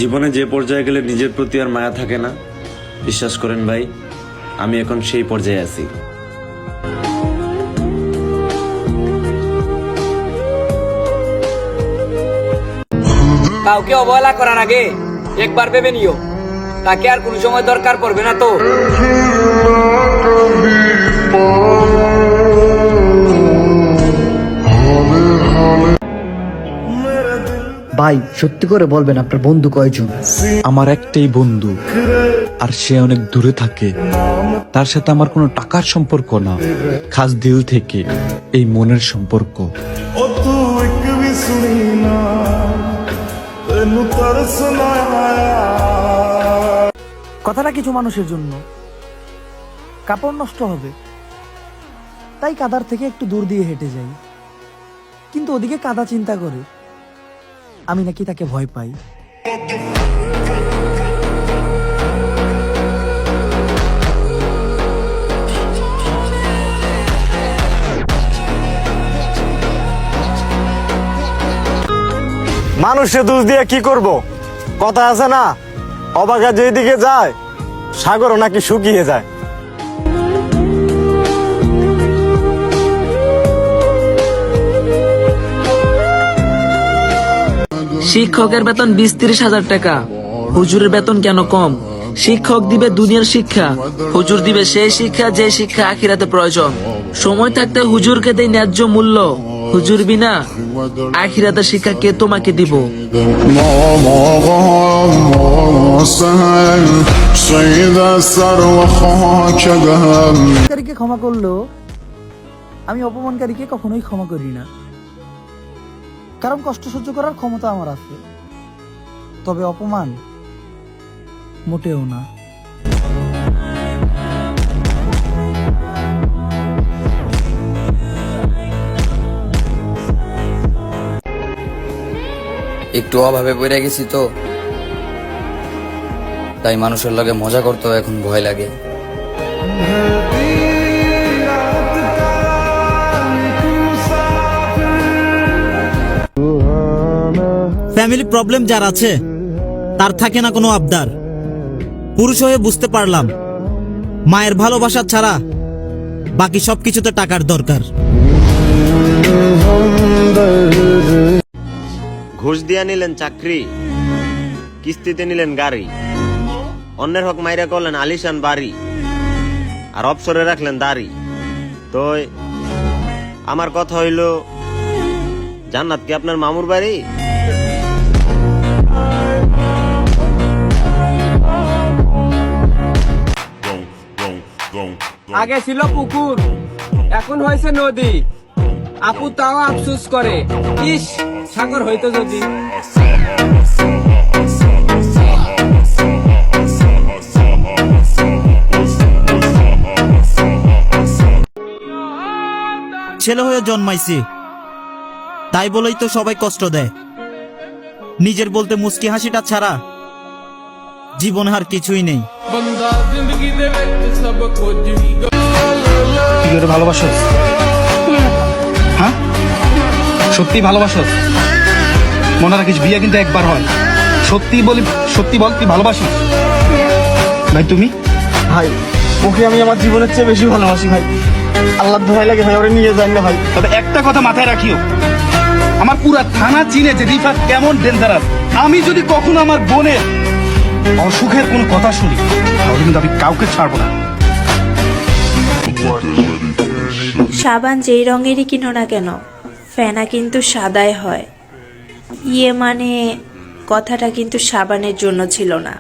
জীবনে যে পর্যায়ে গেলে নিজের প্রতি আর মায়া থাকে না, বিশ্বাস করেন ভাই, আমি এখন সেই পর্যায়ে আছি। কাউকে অবহেলা করার আগে একবার ভেবে নিও, তাকে আর কোনো সময় দরকার পড়বে না তো। ভাই সত্যি করে বলবেন আপনার বন্ধু কয়জন? আমার একটাই বন্ধু, আর সে অনেক দূরে থাকে। তার সাথে আমার কোনো টাকার সম্পর্ক না, খাস দিল থেকে এই মনের সম্পর্ক। কথাটা কিছু মানুষের জন্য কাপড় নষ্ট হবে, তাই কাদার থেকে একটু দূর দিয়ে হেঁটে যাই, কিন্তু ওদিকে কাদা চিন্তা করে আমি নাকি তাকে ভয় পাই। মানুষে দোষ দিয়ে কি করব? কথা আছে না, অবাগা যেদিকে যায় সাগরও নাকি শুকিয়ে যায়। শিক্ষকের বেতন 20-30 হাজার টাকা, হুজুরের বেতন কেন কম? শিক্ষক দিবে দুনিয়ার শিক্ষা, হুজুর দিবে সেই শিক্ষা যে শিক্ষা আখিরাতে প্রয়োজন। সময় থাকতে হুজুরকে দেই ন্যায্য মূল্য, হুজুর বিনা আখিরাতে শিক্ষা কে তোমাকে দিব? অপমানকারীকে ক্ষমা করলেও আমি অপমানকারীকে কখনোই ক্ষমা করি না, কারণ কষ্ট সহ্য করার ক্ষমতা আমার আছে, তবে অপমান মোটেও না। একটু অভাবে পড়ে গেছি তো, তাই মানুষের লগে মজা করতেও এখন ভয় লাগে। ফ্যামিলি প্রবলেম যার আছে তার থাকে না কোনো আবদার। পুরুষ হয়ে বুঝতে পারলাম মায়ের ভালোবাসা ছাড়া বাকি সবকিছুতে টাকার দরকার। ঘুষ দিয়া নিলেন চাকরি, কিস্তিতে নিলেন গাড়ি, অন্যের হক মাইরা করলেন আলিশান বাড়ি, আর অবসরে রাখলেন দাড়ি। তো আমার কথা হইল, জান্নাত কি আপনার মামুর বাড়ি? আগে ছিল পুকুর, এখন হয়েছে নদী। আপু তাও আফসোস করে, ইস সাগর হইতো যদি। ছেলে হয়ে জন্মাইছি তাই বলেই তো সবাই কষ্ট দেয়। নিজের বলতে মুস্কি হাসিটা ছাড়া জীবনে আর কিছুই নেই। ভালোবাসোস? হ্যাঁ, সত্যি ভালোবাসোস? মনে রাখিস বিয়ে কিন্তু একবার হয়। সত্যি বল, তুই ভালোবাসিস? ভাই তুমি? ভাই ওকে আমি আমার জীবনের চেয়ে বেশি ভালোবাসি ভাই। আল্লাহ দোহাই লাগে ভাই, ওরে নিয়ে যান না ভাই। তবে একটা কথা মাথায় রাখিও, আমার পুরা থানা চিনে যে রিফাত কেমন ডেঞ্জারাস। আমি যদি কখনো আমার বোনের অসুখের কোনো কথা শুনি তাহলে কিন্তু আমি কাউকে ছাড়বো না। সাবান যেই রঙেরই কিনো না কেন, ফেনা কিন্তু সাদাই হয়। ইয়ে মানে কথাটা কিন্তু সাবানের জন্য ছিল না।